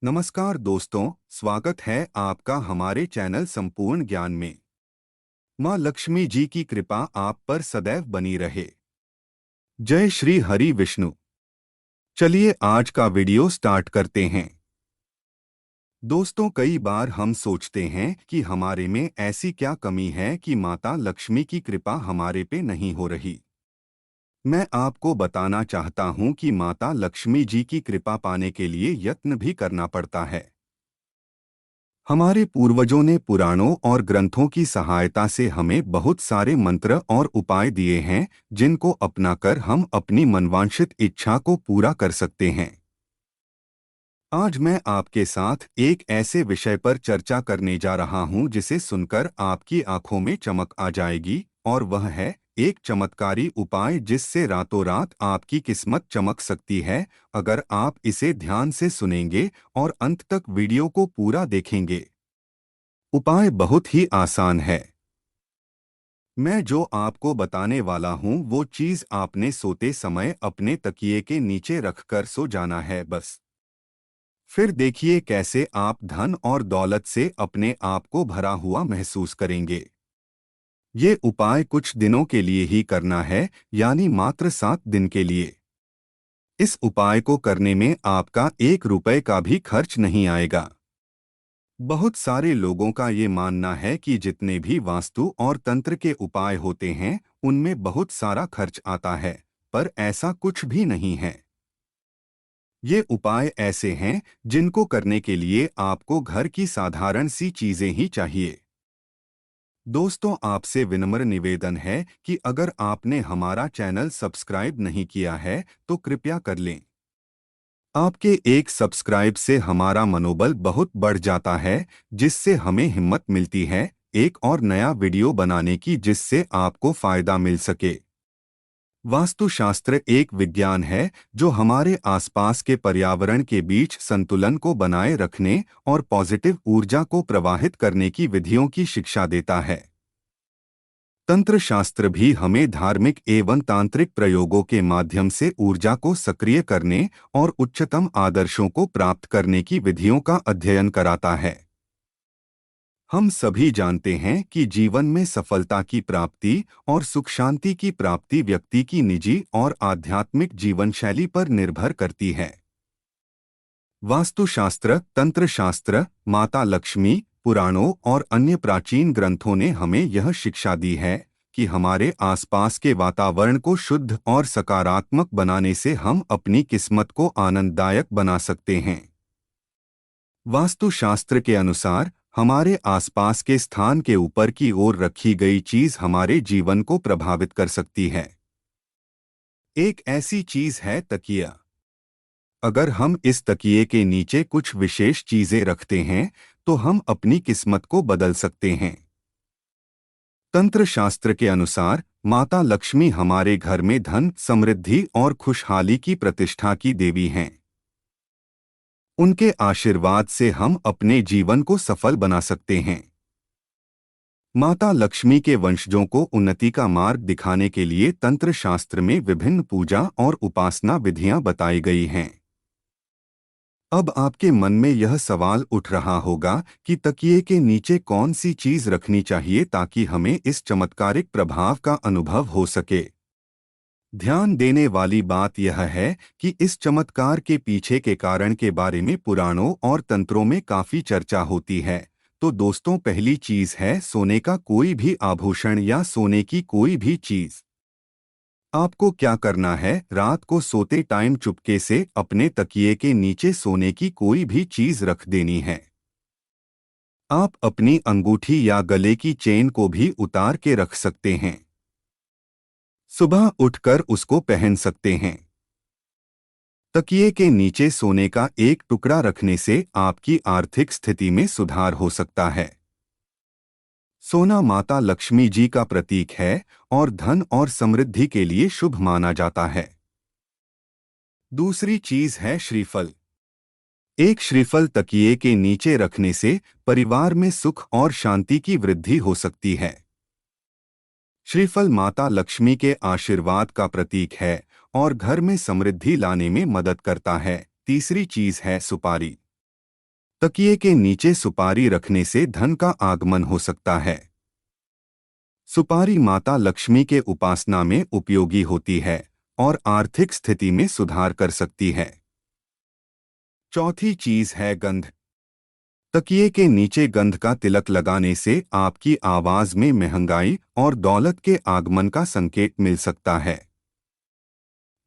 नमस्कार दोस्तों, स्वागत है आपका हमारे चैनल संपूर्ण ज्ञान में। माँ लक्ष्मी जी की कृपा आप पर सदैव बनी रहे। जय श्री हरि विष्णु। चलिए आज का वीडियो स्टार्ट करते हैं। दोस्तों, कई बार हम सोचते हैं कि हमारे में ऐसी क्या कमी है कि माता लक्ष्मी की कृपा हमारे पे नहीं हो रही। मैं आपको बताना चाहता हूँ कि माता लक्ष्मी जी की कृपा पाने के लिए यत्न भी करना पड़ता है। हमारे पूर्वजों ने पुराणों और ग्रंथों की सहायता से हमें बहुत सारे मंत्र और उपाय दिए हैं, जिनको अपनाकर हम अपनी मनवांछित इच्छा को पूरा कर सकते हैं। आज मैं आपके साथ एक ऐसे विषय पर चर्चा करने जा रहा हूं जिसे सुनकर आपकी आंखों में चमक आ जाएगी, और वह है एक चमत्कारी उपाय जिससे रातों रात आपकी किस्मत चमक सकती है, अगर आप इसे ध्यान से सुनेंगे और अंत तक वीडियो को पूरा देखेंगे। उपाय बहुत ही आसान है। मैं जो आपको बताने वाला हूं वो चीज आपने सोते समय अपने तकिए के नीचे रखकर सो जाना है, बस। फिर देखिए कैसे आप धन और दौलत से अपने आप को भरा हुआ महसूस करेंगे। ये उपाय कुछ दिनों के लिए ही करना है, यानी मात्र 7 दिन के लिए। इस उपाय को करने में आपका 1 रुपए का भी खर्च नहीं आएगा। बहुत सारे लोगों का ये मानना है कि जितने भी वास्तु और तंत्र के उपाय होते हैं उनमें बहुत सारा खर्च आता है, पर ऐसा कुछ भी नहीं है। ये उपाय ऐसे हैं जिनको करने के लिए आपको घर की साधारण सी चीजें ही चाहिए। दोस्तों, आपसे विनम्र निवेदन है कि अगर आपने हमारा चैनल सब्सक्राइब नहीं किया है तो कृपया कर लें। आपके एक सब्सक्राइब से हमारा मनोबल बहुत बढ़ जाता है, जिससे हमें हिम्मत मिलती है एक और नया वीडियो बनाने की जिससे आपको फायदा मिल सके। वास्तुशास्त्र एक विज्ञान है जो हमारे आसपास के पर्यावरण के बीच संतुलन को बनाए रखने और पॉजिटिव ऊर्जा को प्रवाहित करने की विधियों की शिक्षा देता है। तंत्र शास्त्र भी हमें धार्मिक एवं तांत्रिक प्रयोगों के माध्यम से ऊर्जा को सक्रिय करने और उच्चतम आदर्शों को प्राप्त करने की विधियों का अध्ययन कराता है। हम सभी जानते हैं कि जीवन में सफलता की प्राप्ति और सुख शांति की प्राप्ति व्यक्ति की निजी और आध्यात्मिक जीवन शैली पर निर्भर करती है। वास्तुशास्त्र, तंत्र शास्त्र, माता लक्ष्मी, पुराणों और अन्य प्राचीन ग्रंथों ने हमें यह शिक्षा दी है कि हमारे आसपास के वातावरण को शुद्ध और सकारात्मक बनाने से हम अपनी किस्मत को आनंददायक बना सकते हैं। वास्तुशास्त्र के अनुसार हमारे आसपास के स्थान के ऊपर की ओर रखी गई चीज हमारे जीवन को प्रभावित कर सकती है। एक ऐसी चीज है तकिया। अगर हम इस तकिए के नीचे कुछ विशेष चीजें रखते हैं तो हम अपनी किस्मत को बदल सकते हैं। तंत्र शास्त्र के अनुसार माता लक्ष्मी हमारे घर में धन, समृद्धि और खुशहाली की प्रतिष्ठा की देवी हैं। उनके आशीर्वाद से हम अपने जीवन को सफल बना सकते हैं। माता लक्ष्मी के वंशजों को उन्नति का मार्ग दिखाने के लिए तंत्र शास्त्र में विभिन्न पूजा और उपासना विधियां बताई गई हैं। अब आपके मन में यह सवाल उठ रहा होगा कि तकिए के नीचे कौन सी चीज रखनी चाहिए ताकि हमें इस चमत्कारिक प्रभाव का अनुभव हो सके। ध्यान देने वाली बात यह है कि इस चमत्कार के पीछे के कारण के बारे में पुराणों और तंत्रों में काफी चर्चा होती है। तो दोस्तों, पहली चीज है सोने का कोई भी आभूषण या सोने की कोई भी चीज। आपको क्या करना है, रात को सोते टाइम चुपके से अपने तकिए के नीचे सोने की कोई भी चीज रख देनी है। आप अपनी अंगूठी या गले की चेन को भी उतार के रख सकते हैं। सुबह उठकर उसको पहन सकते हैं। तकिए के नीचे सोने का एक टुकड़ा रखने से आपकी आर्थिक स्थिति में सुधार हो सकता है। सोना माता लक्ष्मी जी का प्रतीक है और धन और समृद्धि के लिए शुभ माना जाता है। दूसरी चीज है श्रीफल। एक श्रीफल तकिए के नीचे रखने से परिवार में सुख और शांति की वृद्धि हो सकती है। श्रीफल माता लक्ष्मी के आशीर्वाद का प्रतीक है और घर में समृद्धि लाने में मदद करता है। तीसरी चीज है सुपारी। तकिए के नीचे सुपारी रखने से धन का आगमन हो सकता है। सुपारी माता लक्ष्मी के उपासना में उपयोगी होती है और आर्थिक स्थिति में सुधार कर सकती है। चौथी चीज है गंध। तकिए के नीचे गंध का तिलक लगाने से आपकी आवाज में महंगाई और दौलत के आगमन का संकेत मिल सकता है।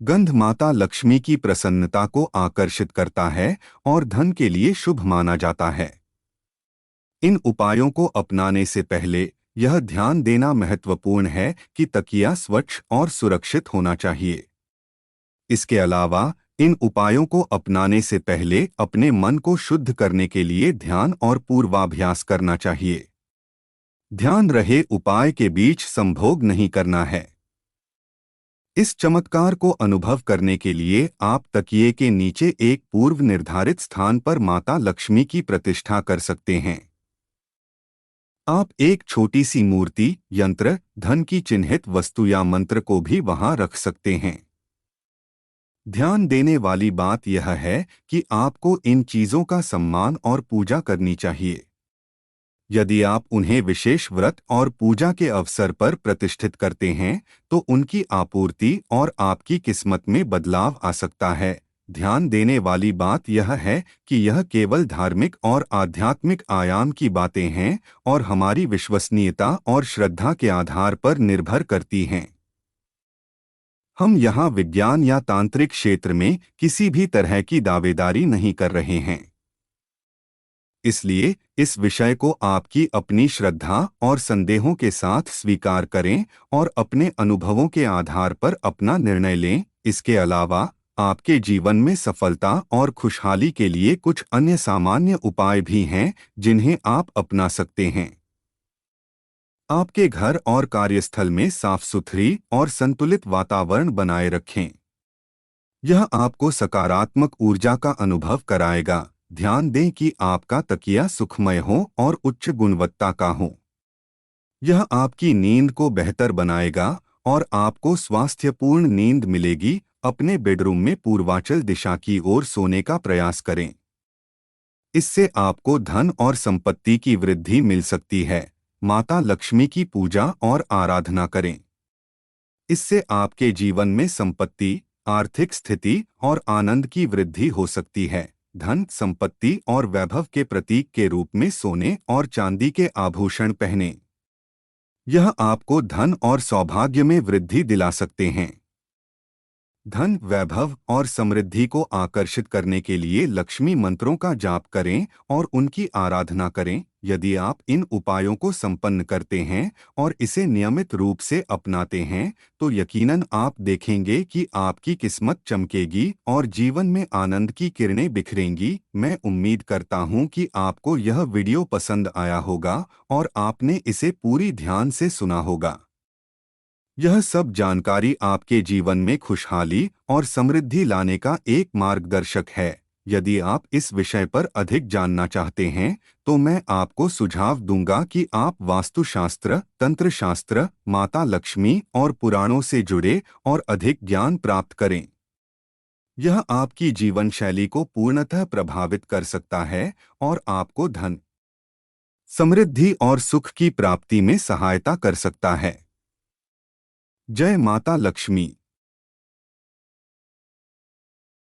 गंध माता लक्ष्मी की प्रसन्नता को आकर्षित करता है और धन के लिए शुभ माना जाता है। इन उपायों को अपनाने से पहले यह ध्यान देना महत्वपूर्ण है कि तकिया स्वच्छ और सुरक्षित होना चाहिए। इसके अलावा इन उपायों को अपनाने से पहले अपने मन को शुद्ध करने के लिए ध्यान और पूर्वाभ्यास करना चाहिए। ध्यान रहे उपाय के बीच संभोग नहीं करना है। इस चमत्कार को अनुभव करने के लिए आप तकिए के नीचे एक पूर्व निर्धारित स्थान पर माता लक्ष्मी की प्रतिष्ठा कर सकते हैं। आप एक छोटी सी मूर्ति, यंत्र, धन की चिन्हित वस्तु या मंत्र को भी वहां रख सकते हैं। ध्यान देने वाली बात यह है कि आपको इन चीजों का सम्मान और पूजा करनी चाहिए। यदि आप उन्हें विशेष व्रत और पूजा के अवसर पर प्रतिष्ठित करते हैं, तो उनकी आपूर्ति और आपकी किस्मत में बदलाव आ सकता है। ध्यान देने वाली बात यह है कि यह केवल धार्मिक और आध्यात्मिक आयाम की बातें हैं और हमारी विश्वसनीयता और श्रद्धा के आधार पर निर्भर करती हैं। हम यहाँ विज्ञान या तांत्रिक क्षेत्र में किसी भी तरह की दावेदारी नहीं कर रहे हैं। इसलिए इस विषय को आपकी अपनी श्रद्धा और संदेहों के साथ स्वीकार करें और अपने अनुभवों के आधार पर अपना निर्णय लें। इसके अलावा आपके जीवन में सफलता और खुशहाली के लिए कुछ अन्य सामान्य उपाय भी हैं जिन्हें आप अपना सकते हैं। आपके घर और कार्यस्थल में साफ सुथरी और संतुलित वातावरण बनाए रखें। यह आपको सकारात्मक ऊर्जा का अनुभव कराएगा। ध्यान दें कि आपका तकिया सुखमय हो और उच्च गुणवत्ता का हो। यह आपकी नींद को बेहतर बनाएगा और आपको स्वास्थ्यपूर्ण नींद मिलेगी। अपने बेडरूम में पूर्वांचल दिशा की ओर सोने का प्रयास करें। इससे आपको धन और संपत्ति की वृद्धि मिल सकती है। माता लक्ष्मी की पूजा और आराधना करें। इससे आपके जीवन में संपत्ति, आर्थिक स्थिति और आनंद की वृद्धि हो सकती है। धन, संपत्ति और वैभव के प्रतीक के रूप में सोने और चांदी के आभूषण पहनें। यह आपको धन और सौभाग्य में वृद्धि दिला सकते हैं। धन, वैभव और समृद्धि को आकर्षित करने के लिए लक्ष्मी मंत्रों का जाप करें और उनकी आराधना करें। यदि आप इन उपायों को संपन्न करते हैं और इसे नियमित रूप से अपनाते हैं, तो यकीनन आप देखेंगे कि आपकी किस्मत चमकेगी और जीवन में आनंद की किरणें बिखरेंगी। मैं उम्मीद करता हूं कि आपको यह वीडियो पसंद आया होगा और आपने इसे पूरी ध्यान से सुना होगा। यह सब जानकारी आपके जीवन में खुशहाली और समृद्धि लाने का एक मार्गदर्शक है। यदि आप इस विषय पर अधिक जानना चाहते हैं, तो मैं आपको सुझाव दूंगा कि आप वास्तुशास्त्र, तंत्र शास्त्र, माता लक्ष्मी और पुराणों से जुड़े और अधिक ज्ञान प्राप्त करें। यह आपकी जीवन शैली को पूर्णतः प्रभावित कर सकता है और आपको धन, समृद्धि और सुख की प्राप्ति में सहायता कर सकता है। जय माता लक्ष्मी।